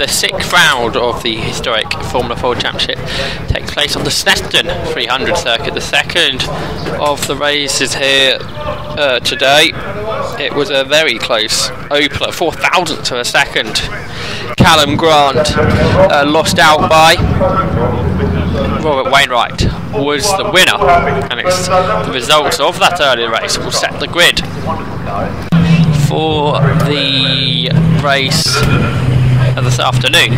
The sixth round of the historic Formula 4 Championship takes place on the Snetterton 300 circuit. The second of the races here today. It was a very close opener, 4,000th of a second. Callum Grant lost out by. Robert Wainwright was the winner, and it's the results of that earlier race will set the grid for the race this afternoon.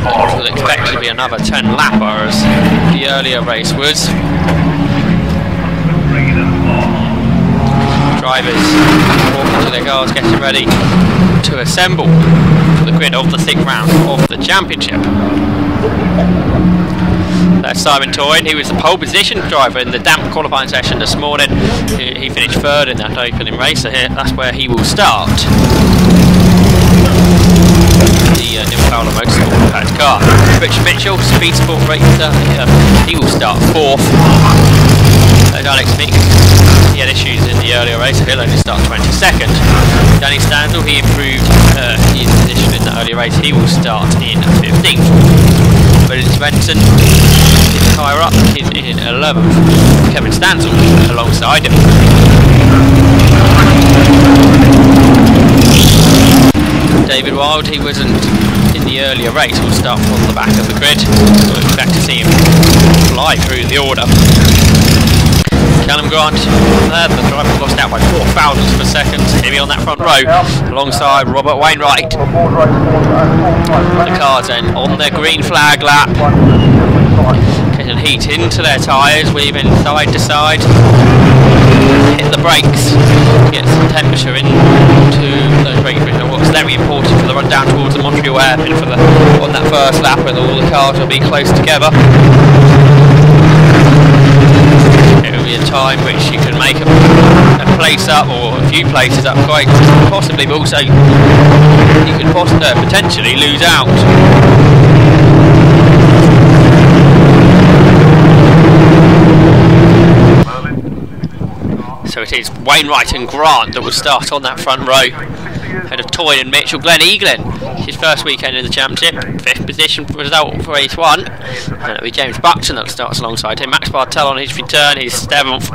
It will expect to be another 10 lapper as the earlier race was. Drivers walking to their cars, getting ready to assemble for the grid of the sixth round of the championship. That's Simon Toyne. He was the pole position driver in the damp qualifying session this morning. He finished third in that opening race, so here, that's where he will start. The Neil Fowler Motorsport car. Richard Mitchell, Speed Sport racer, he will start fourth. And Alex Meek, he had issues in the earlier race, so he'll only start 22nd. Danny Stansel, he improved his position in the earlier race, he will start in 15th. But Svensson is higher up, he's in 11th. Kevin Stansel alongside him. David Wild, he wasn't in the earlier race, will start from the back of the grid. We'll expect to see him fly through the order. Callum Grant, the driver lost out by 4,000ths of a second, heavy on that front row, alongside Robert Wainwright. The cars then on their green flag lap, getting heat into their tyres, weaving side to side, hit the brakes, get some temperature into those brakes. What's very important for the run down towards the Montreal hairpin on that first lap, when all the cars will be close together. It will be a time which you can make a place up, or a few places up quite possibly, but also you could potentially lose out. So it is Wainwright and Grant that will start on that front row, ahead of Toyne and Mitchell. Glenn Eaglin, his first weekend in the championship, 5th position result for race 1, and it'll be James Buxton that starts alongside him. Max Bartel on his return, he's 7th,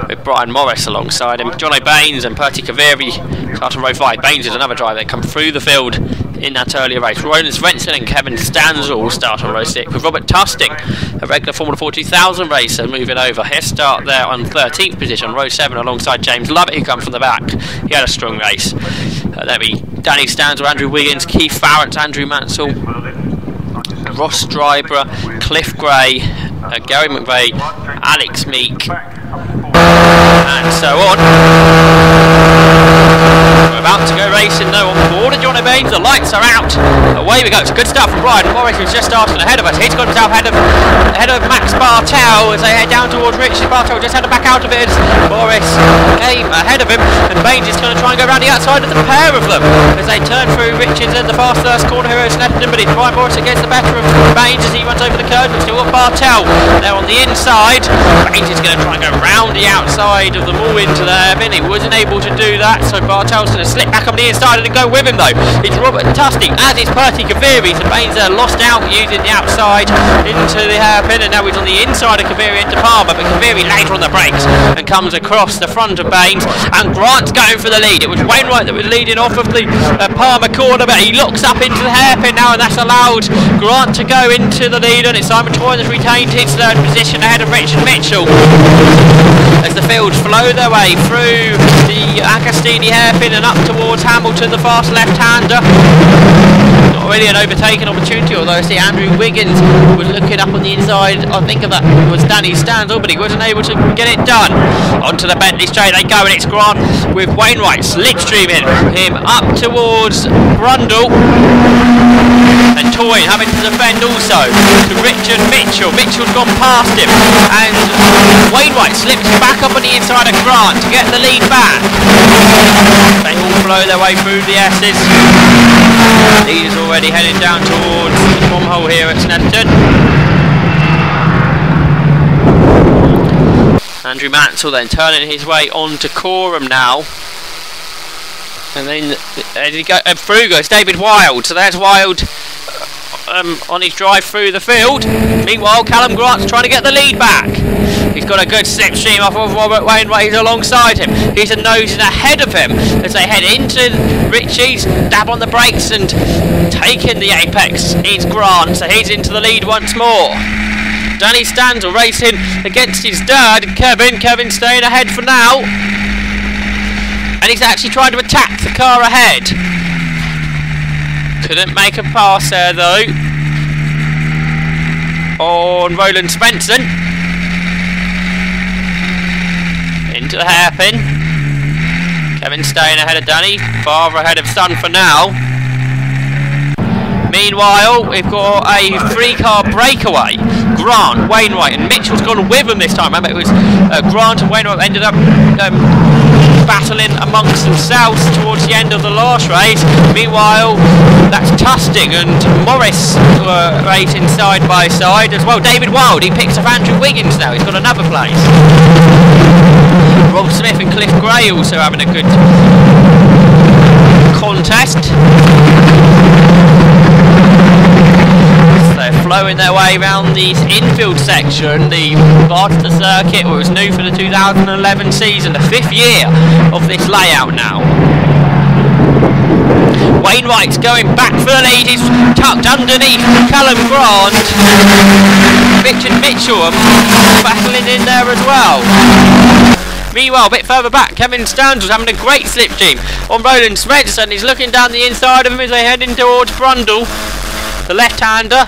with Brian Morris alongside him. Johnny Baines and Perty Kaviri start on row 5. Baines is another driver that come through the field in that earlier race. Roland Svensson and Kevin Stansel will start on row 6, with Robert Tusting, a regular Formula 4 2000 racer, moving over. He'll start there on 13th position, row 7, alongside James Lovett, who comes from the back. He had a strong race. There'll be Danny Stansel, Andrew Wiggins, Keith Farrant, Andrew Mansell, Ross Dryborough, Cliff Gray, Gary McVeigh, Alex Meek, and so on. We're about to go racing though on board of Johnny Baines. The lights are out. Away we go. It's good stuff from Brian Morris, who's just started ahead of us. He's got himself ahead of Max Bartel as they head down towards Richard. Bartel just had to back out of it as Morris came ahead of him, and Baines is going to try and go around the outside of the pair of them as they turn through Richards in the fast first corner here at Snetterton. But it's Brian Morris that gets the better of Baines as he runs over the curve. We've still got Bartel there on the inside. Baines is going to try and go round the outside of them all into there. He wasn't able to do that, so Bartel's going to slip back on the inside and go with him though. It's Robert Tusting, as is Perty Kaviri. So Baines lost out using the outside into the hairpin, and now he's on the inside of Kaviri into Palmer, but Kaviri later on the brakes and comes across the front of Baines, and Grant's going for the lead. It was Wainwright that was leading off of the Palmer corner, but he looks up into the hairpin now, and that's allowed Grant to go into the lead, and it's Simon Toyne that's retained his third position ahead of Richard Mitchell as the fields flow their way through the Agostini hairpin and up towards Hamilton, the fast left-hander. Not really an overtaken opportunity, although I see Andrew Wiggins was looking up on the inside. I think of that was Danny Stansel, but he wasn't able to get it done. Onto the Bentley straight they go, and it's Grant with Wainwright slipstreaming him up towards Brundle, and Toyne having to defend also to Richard Mitchell. Mitchell's gone past him, and Wainwright slips back up on the inside of Grant to get the lead back. They all flow their way through the S's. Lead is already heading down towards the bomb hole here at Snetterton. Andrew Mansell then turning his way on to Coram now. And then through goes David Wild. So there's Wild on his drive through the field. Meanwhile, Callum Grant's trying to get the lead back. He's got a good slipstream off of Robert Wainwright. He's alongside him. He's nosing ahead of him as they head into Richie's. Dab on the brakes and taking the apex. It's Grant, so he's into the lead once more. Danny Stanzel racing against his dad, Kevin. Kevin staying ahead for now. And he's actually trying to attack the car ahead. Couldn't make a pass there though. On Roland Svensson. Into the hairpin. Kevin staying ahead of Danny. Father ahead of son for now. Meanwhile, we've got a 3-car breakaway. Grant, Wainwright and Mitchell's gone with them this time. Remember, it was Grant and Wainwright ended up battling amongst themselves towards the end of the last race. Meanwhile, that's Tusting and Morris were racing side by side as well. David Wild, he picks up Andrew Wiggins now. He's got another place. Rob Smith and Cliff Gray also having a good contest. They're flowing their way around the infield section, the part of the circuit where it was new for the 2011 season, the 5th year of this layout now. Wainwright's going back for the lead, he's tucked underneath Callum Grant. Richard Mitchell battling in there as well. Meanwhile, a bit further back, Kevin Stanzel's having a great slipstream on Roland Svensson. He's looking down the inside of him as they're heading towards Brundle, the left-hander.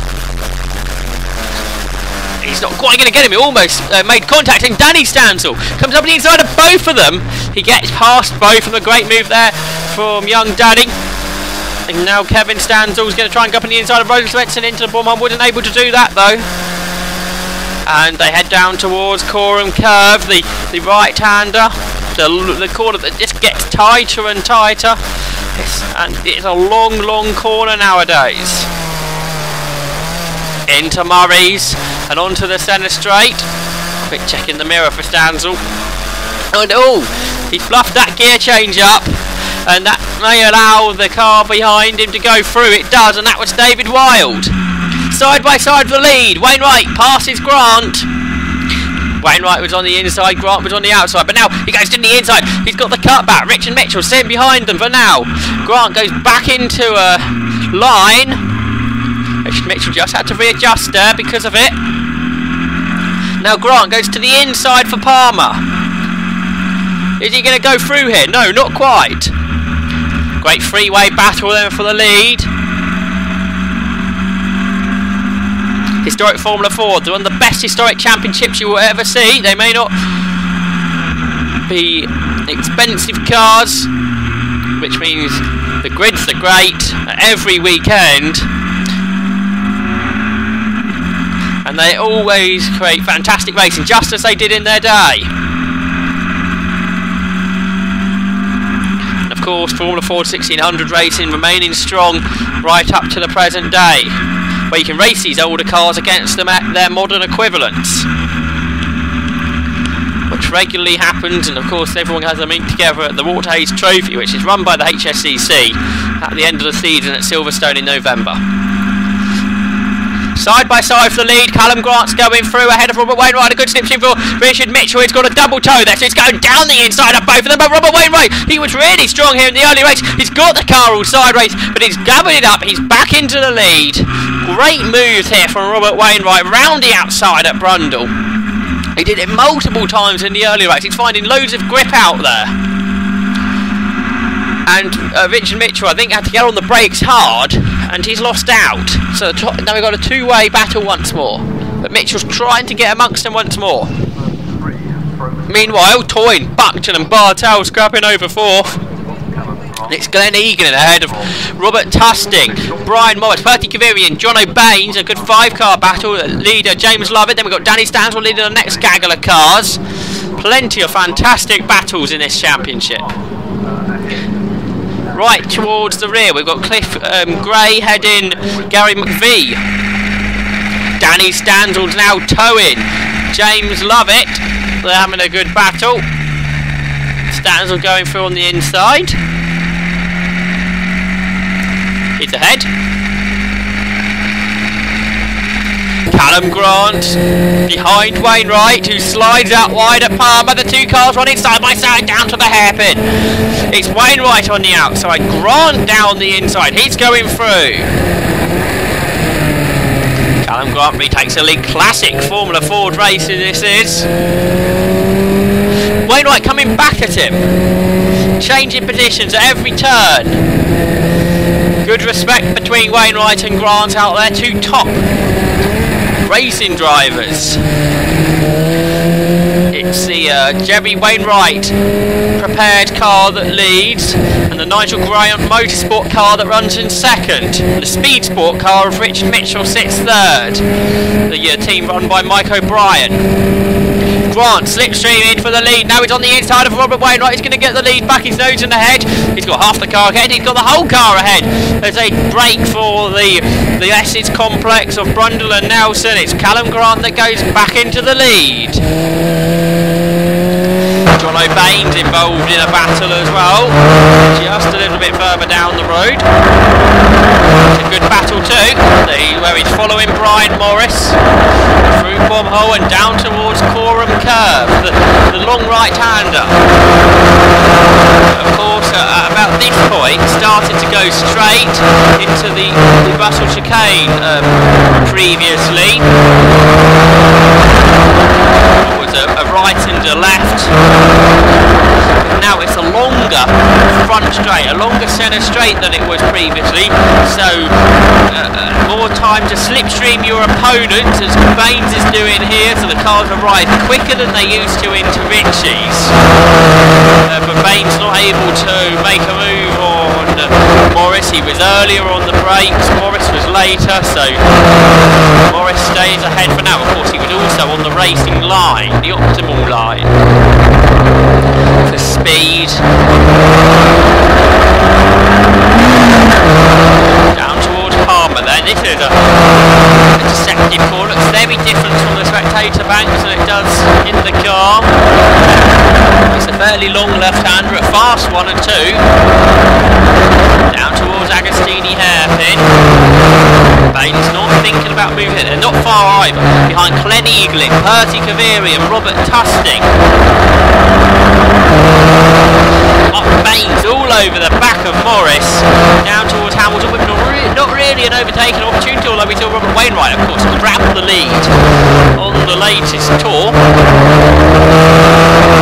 He's not quite going to get him. He almost made contact, and Danny Stanzel comes up on the inside of both of them. He gets past both of them. A great move there from young Danny. And now Kevin Stanzel's going to try and go up on the inside of Roland Svensson into the bomb. Wasn't able to do that though. And they head down towards Coram Curve, the right-hander. The corner that just gets tighter and tighter. It's a long corner nowadays. Into Murray's and onto the centre straight. Quick check in the mirror for Stanzel. And he's bluffed that gear change up, and that may allow the car behind him to go through. It does, and that was David Wild. Side by side for the lead. Wainwright passes Grant. Wainwright was on the inside, Grant was on the outside, but now he goes to the inside. He's got the cutback. Richard Mitchell sitting behind them for now. Grant goes back into a line. Richard Mitchell just had to readjust there because of it. Now Grant goes to the inside for Palmer. Is he going to go through here? No, not quite. Great freeway battle there for the lead. Historic Formula 4, they're one of the best historic championships you will ever see. They may not be expensive cars, which means the grids are great every weekend. And they always create fantastic racing, just as they did in their day. And of course, Formula 4 1600 racing remaining strong right up to the present day, where you can race these older cars against them at their modern equivalents, which regularly happens. And of course, everyone has a meet together at the Walter Hayes Trophy, which is run by the HSCC at the end of the season at Silverstone in November. Side by side for the lead, Callum Grant's going through ahead of Robert Wainwright. A good slipstream for Richard Mitchell. He's got a double toe there, so it's going down the inside of both of them. But Robert Wainwright, he was really strong here in the early race. He's got the car all sideways, but he's gathered it up. He's back into the lead. Great moves here from Robert Wainwright round the outside at Brundle. He did it multiple times in the early race. He's finding loads of grip out there. And Richard Mitchell, I think, had to get on the brakes hard, and he's lost out. So now we've got a two-way battle once more. But Mitchell's trying to get amongst them once more. Meanwhile, Toyne, Buckton and Bartel scrapping over fourth. It's Glenn Egan ahead of Robert Tusting, Brian Morris, Bertie Kavirian, John O'Baines, a good 5-car battle. Leader James Lovett. Then we've got Danny Stanzel leading the next gaggle of cars. Plenty of fantastic battles in this championship. Right towards the rear, we've got Cliff Gray heading Gary McVie. Danny Stanzel's now towing James Lovett. They're having a good battle. Stanzel going through on the inside. He's ahead. Callum Grant behind Wainwright, who slides out wide at Palmer. The two cars running side by side down to the hairpin. It's Wainwright on the outside, Grant down the inside. He's going through. Callum Grant retakes a lead. Classic Formula Ford race this is. Wainwright coming back at him, changing positions at every turn. Good respect between Wainwright and Grant out there, two top racing drivers. It's the Jerry Wainwright prepared car that leads, and the Nigel Grant Motorsport car that runs in second. The Speed Sport car of Richard Mitchell sits third. The team run by Mike O'Brien. Grant slipstream in for the lead. Now he's on the inside of Robert Wainwright. He's going to get the lead back. His nose in the head. He's got half the car ahead. He's got the whole car ahead. As they break for the Essex complex of Brundle and Nelson. It's Callum Grant that goes back into the lead. John O'Bain's involved in a battle as well, just a little bit further down the road. It's a good battle too, where he's following Brian Morris through Bombhole and down towards Coram Curve, the long right-hander. Of course, at about this point, started to go straight into the Russell chicane previously. A right and a left. Now it's a longer front straight, a longer centre straight than it was previously, so more time to slipstream your opponent, as Baines is doing here, so the cars arrive quicker than they used to into Ritchie's. But Baines not able to make a move on Morris. He was earlier on the brakes, Morris was later, so Morris stays ahead for now. Of course, he was also on the racing line, the optimal line for speed. Down towards Palmer then. This is a deceptive corner. Looks very different from the spectator banks than it does in the car. It's a fairly long left-hander, a fast 1 and 2. Down towards Agostini hairpin. Baines not thinking about moving it. They're not far either. Behind Glenn Eagling, Percy Kaviri and Robert Tusting. Up Baines all over the back of Morris. Down towards Hamilton with not really an overtaking opportunity, although we saw Robert Wainwright, of course, grab the lead on the latest tour.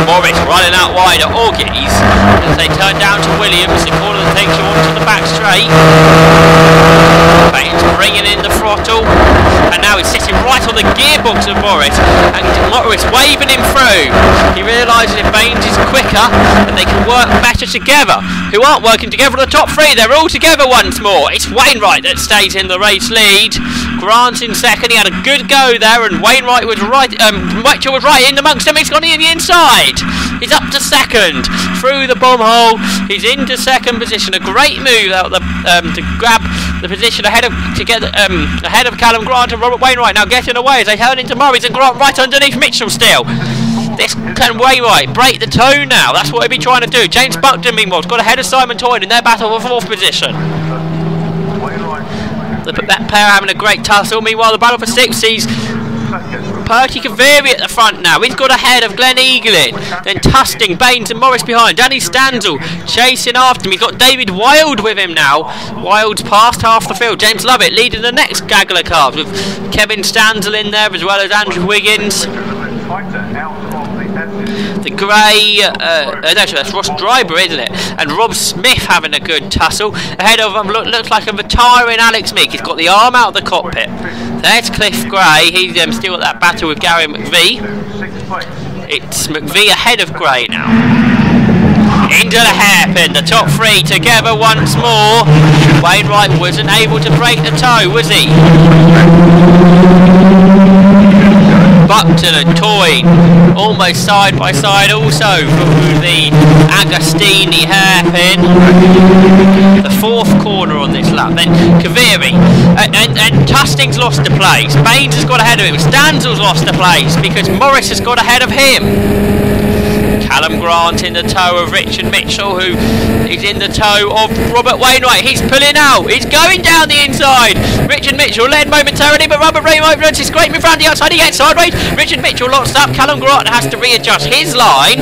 Morris running out wide at Orgies as they turn down to Williams, the corner that takes you onto the back straight. Baines bringing in the throttle, and now he's sitting right on the gearbox of Morris, and Morris waving him through. He realises if Baines is quicker, then they can work better together. Who aren't working together in the top three, they're all together once more. It's Wainwright that stays in the race lead. Grant in second, he had a good go there, and Wainwright was right, Mitchell was right in amongst them. He's gone in the inside. He's up to second through the bomb hole. He's into second position. A great move out the to grab the position ahead of Callum Grant and Robert Wainwright. Now getting away as they turn into Morris, and Grant right underneath Mitchell still. This can Wainwright break the toe now. That's what he'll be trying to do. James Buckton meanwhile has got ahead of Simon Toyne in their battle for fourth position. That pair having a great tussle. Meanwhile, the battle for sixth sees Percy Kaviri at the front now. He's got ahead of Glenn Eagling. Then Tusting, Baines and Morris behind. Danny Stanzel chasing after him. He's got David Wild with him now. Wild's past half the field. James Lovett leading the next gaggle of cars with Kevin Stanzel in there as well as Andrew Wiggins. The grey, no, that's Ross Dryber, isn't it? And Rob Smith having a good tussle. Ahead of him looks like a retiring Alex Meek. He's got the arm out of the cockpit. There's Cliff Gray. He's still at that battle with Gary McVie. It's McVie ahead of Gray now. Into the hairpin, the top three together once more. Wainwright wasn't able to break the toe, was he? Buckton and Toyne almost side by side also through the Agostini hairpin. The fourth corner on this lap. Then Kaviri and Tusting's lost a place. Baines has got ahead of him. Stanzel's lost a place because Morris has got ahead of him. Callum Grant in the tow of Richard Mitchell, who is in the tow of Robert Wainwright. He's pulling out. He's going down the inside. Richard Mitchell led momentarily, but Robert Wainwright is scraping around the outside. He gets sideways. Richard Mitchell locks up. Callum Grant has to readjust his line.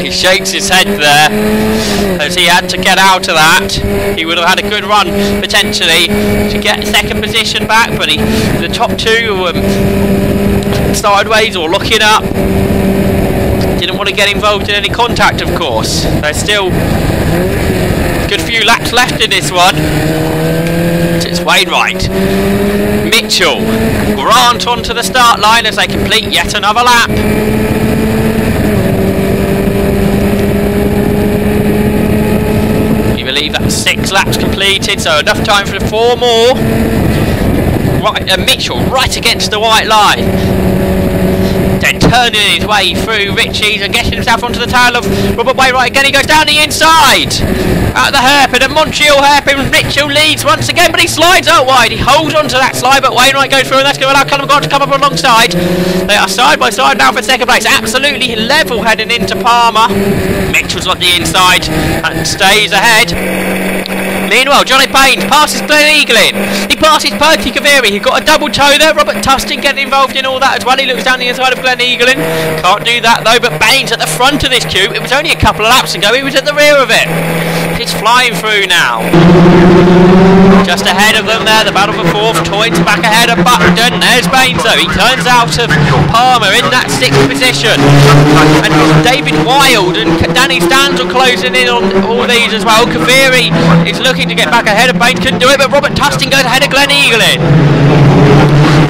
He shakes his head there as he had to get out of that. He would have had a good run potentially to get second position back, but the top two sideways or looking up. Didn't want to get involved in any contact, of course. There's still a good few laps left in this one. It's Wainwright, Mitchell, Grant onto the start line as they complete yet another lap. I believe that's 6 laps completed, so enough time for 4 more. Right, Mitchell right against the white line. Then turning his way through Richie's and getting himself onto the tail of Robert Wainwright again. He goes down the inside. Out the hairpin, a Montreal hairpin. Mitchell leads once again, but he slides out wide. He holds onto that slide, but Wainwright goes through, and that's going to allow Callum Grant to come up alongside. They are side by side now for second place. Absolutely level heading into Palmer. Mitchell's on the inside and stays ahead. Meanwhile, Johnny Baines passes Glen Eaglin. He passes Percy Kaviri. He got a double toe there. Robert Tustin getting involved in all that as well. He looks down the inside of Glen Eaglin. Can't do that though, but Baines at the front of this queue. It was only a couple of laps ago. He was at the rear of it. He's flying through now. Just ahead of them there, the battle for fourth. Toynes back ahead of Buckton. There's Baines though. He turns out of Palmer in that 6th position. And David Wild and Danny Stanzel closing in on all these as well. Kaviri is looking to get back ahead of Baines, couldn't do it, but Robert Tustin goes ahead of Glen Eaglin.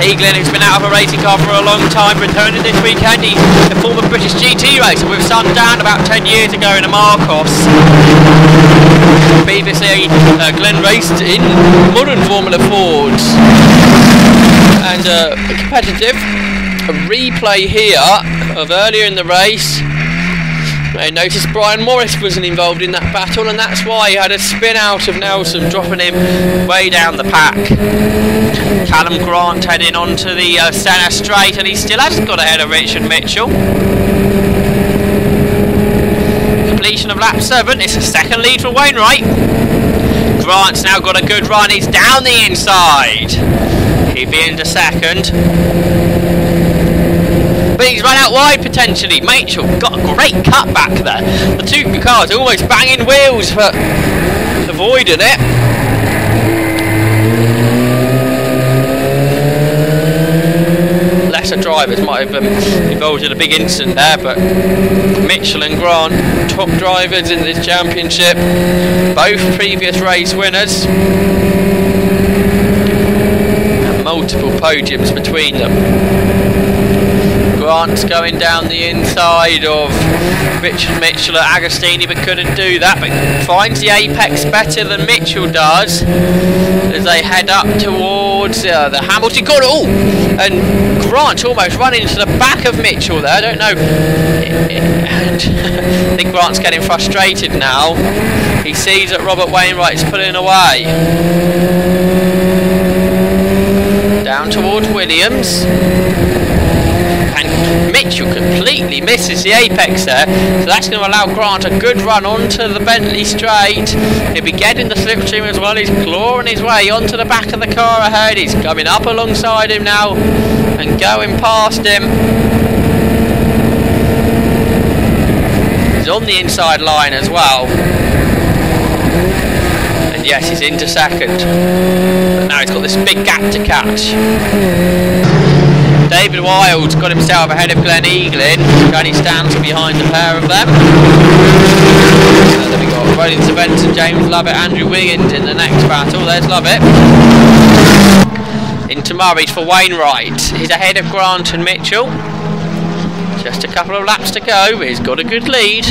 Eaglin, who's been out of a racing car for a long time, returning this weekend. He's the former British GT racer with Sundown about 10 years ago in a Marcos. Previously, Glenn raced in modern Formula Fords. And a competitive replay here of earlier in the race. I noticed Brian Morris wasn't involved in that battle, and that's why he had a spin out of Nelson, dropping him way down the pack. Callum Grant heading onto the centre straight, and he still hasn't got ahead of Richard Mitchell. Completion of lap 7, it's a second lead for Wainwright. Grant's now got a good run, he's down the inside. He'd be into second. But he's run out wide potentially. Mitchell got a great cut back there. The two cars almost banging wheels for avoiding it. Lesser drivers might have involved in a big incident there, but Mitchell and Grant, top drivers in this championship, both previous race winners, and multiple podiums between them. Grant's going down the inside of Richard Mitchell at Agostini, but couldn't do that, but finds the apex better than Mitchell does as they head up towards the Hamilton corner. Oh, and Grant almost running into the back of Mitchell there. I don't know, and I think Grant's getting frustrated now. He sees that Robert Wainwright's pulling away. Down towards Williams. And Mitchell completely misses the apex there, so that's going to allow Grant a good run onto the Bentley straight. He'll be getting the slipstream as well. He's clawing his way onto the back of the car ahead. He's coming up alongside him now and going past him. He's on the inside line as well. And yes, he's into second. But now he's got this big gap to catch. David Wild's got himself ahead of Glen Eaglin. Danny Stanzel behind the pair of them. And then we've got Rollins Benson, James Lovett, Andrew Wiggins in the next battle. There's Lovett. Into Murray's for Wainwright. He's ahead of Grant and Mitchell. Just a couple of laps to go. He's got a good lead.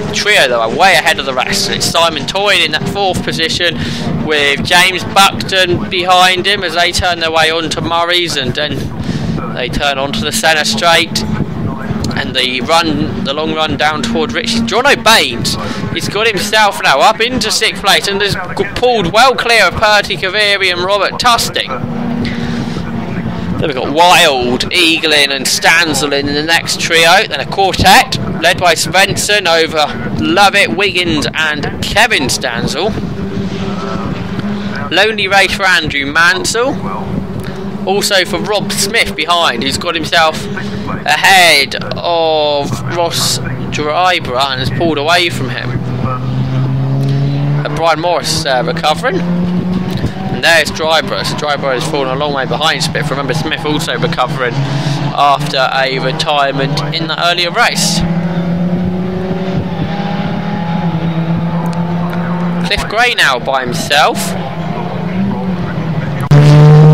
The trio though are way ahead of the rest. It's Simon Toyne in that 4th position, with James Buckton behind him as they turn their way onto Murray's, and then they turn onto the centre straight, and the long run down toward Richie. John O'Baines, he's got himself now up into 6th place and has pulled well clear of Perty Kaviri and Robert Tustin. Then we've got Wild, Eaglin and Stanzel in the next trio. Then a quartet led by Svensson over Lovett, Wiggins and Kevin Stanzel. Lonely race for Andrew Mansell. Also for Rob Smith behind, who's got himself ahead of Ross Dryborough and has pulled away from him. Brian Morris recovering. And there's Dryborough. So Dryborough has fallen a long way behind Smith. Remember, Smith also recovering after a retirement in the earlier race. Cliff Gray now by himself.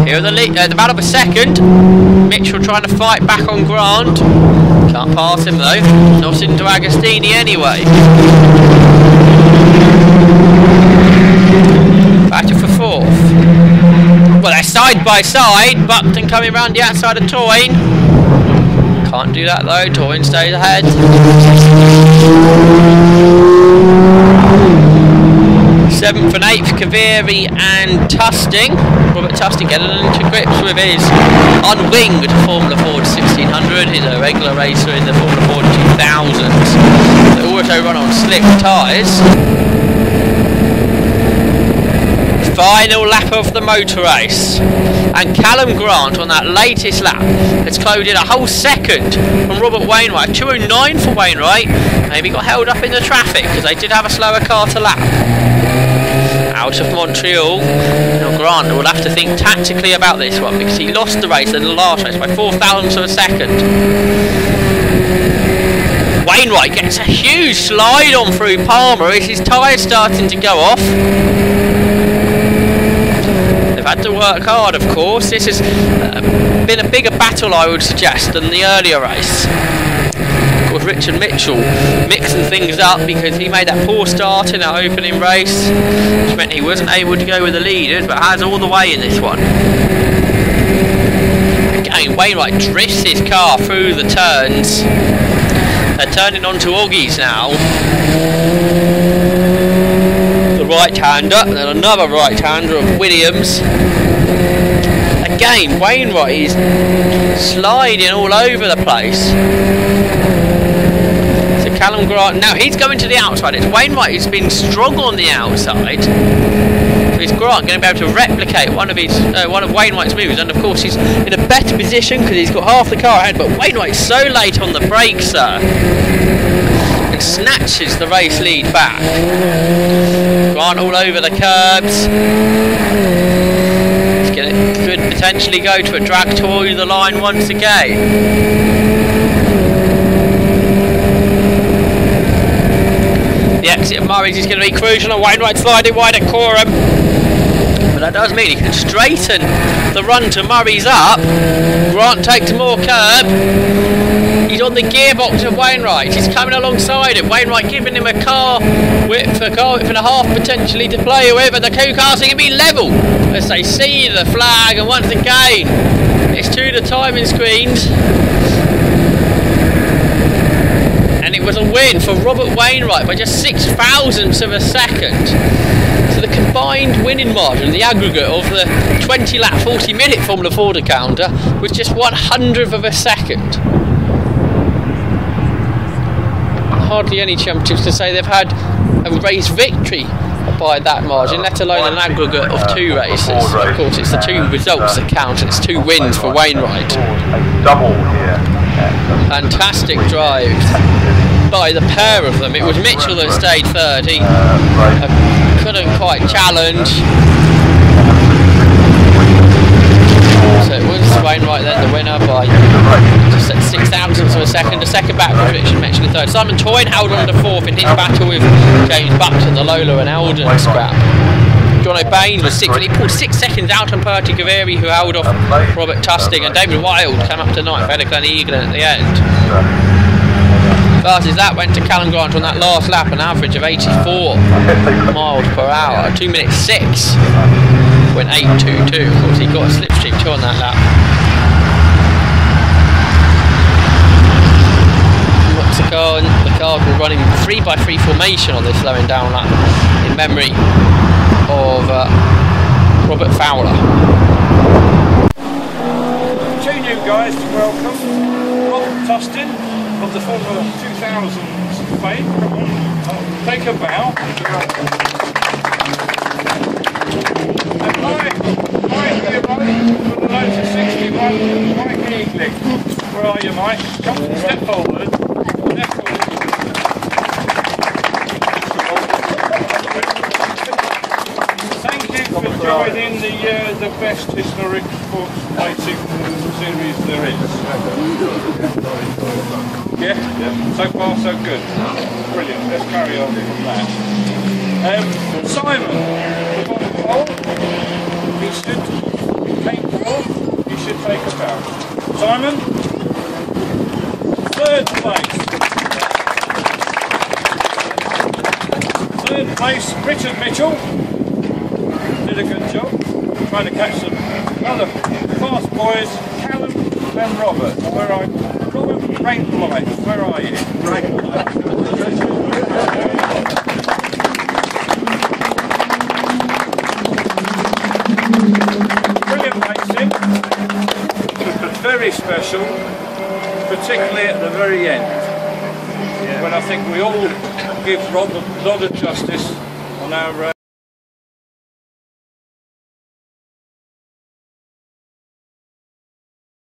Here are the battle for second. Mitchell trying to fight back on Grant. Can't pass him though. Not into Agostini anyway. Battle for fourth. Well, they're side by side. Buckton coming round the outside of Toyne. Can't do that though. Toyne stays ahead. 7th and 8th, Kaveri and Tusting. Robert Tusting getting into grips with his unwinged Formula Ford 1600. He's a regular racer in the Formula Ford 2000s. They also run on slick tyres. Final lap of the motor race, and Callum Grant on that latest lap has closed in a whole second from Robert Wainwright. 2:09 for Wainwright. Maybe got held up in the traffic because they did have a slower car to lap. Out of Montreal, now Grant will have to think tactically about this one because he lost the race in the last race by 4,000ths of a second. Wainwright gets a huge slide on through Palmer. Is his tyres starting to go off? Had to work hard, of course. This has been a bigger battle, I would suggest, than the earlier race. Of course, Richard Mitchell mixing things up because he made that poor start in that opening race, which meant he wasn't able to go with the leaders, but has all the way in this one. Again, Wainwright drifts his car through the turns. They're turning onto Oggies now. Right-hander, and then another right-hander of Williams. Again, Wainwright is sliding all over the place. So Callum Grant, now he's going to the outside. It's Wainwright who's been strong on the outside. So is Grant going to be able to replicate one of Wainwright's moves? And of course he's in a better position because he's got half the car ahead, but Wainwright's so late on the brakes, sir. And snatches the race lead back. Grant all over the curbs. Could potentially go to a drag toy the line once again. The exit of Murray's is going to be crucial, and Wainwright sliding wide at Coram. But that does mean he can straighten the run to Murray's up. Grant takes more curb. He's on the gearbox of Wainwright. He's coming alongside him. Wainwright giving him a car width and a half potentially to play with, and the two cars are going to be level as they see the flag. And once again, it's to the timing screens. And it was a win for Robert Wainwright by just 0.06 of a second. So the combined winning margin, the aggregate of the 20 lap, 40 minute Formula Ford encounter was just 1/100th of a second. Hardly any championships to say they've had a race victory by that margin, let alone an aggregate of two races. Of course, it's the two results that count, and it's two wins for Wainwright. Fantastic drive by the pair of them. It was Mitchell that stayed third. He couldn't quite challenge. So it was Wainwright then the winner by just 0.06 of a second. The second back was Richard Mitchell in third. Simon Toyne held on to fourth in his battle with James Buckton, the Lola and Eldon scrap. John O'Bain was sixth, and he pulled 6 seconds out on Perty Gaveri, who held off Robert Tusting, and David Wild came up to ninth, ahead of Glenn Eaglin at the end. Fastest that went to Callum Grant on that last lap, an average of 84 miles per hour, 2 minutes 6. Went 8.22. Of course, he got a slipstream 2 on that lap. The cars were running 3x3 formation on this slowing down lap in memory of Robert Fowler. new guys to welcome. Rob Tustin of the Formula 2000s fame. Come on, take a bow. And my hero for the Lotus 61, Mike Eagling. Where are you, Mike? Come, step forward. Step forward. Thank you for joining the best historic sports racing series there is. Yeah? So far so good. Brilliant. Let's carry on with that. Simon, the bottom pole, he should take off. He should take us out. Simon, third place, Richard Mitchell. Did a good job, trying to catch some other fast boys, Callum and Robert. Where are you? Robert Rainlight, where are you? Brilliant racing, but very special, particularly at the very end, when I think we all give Rob a lot of justice on our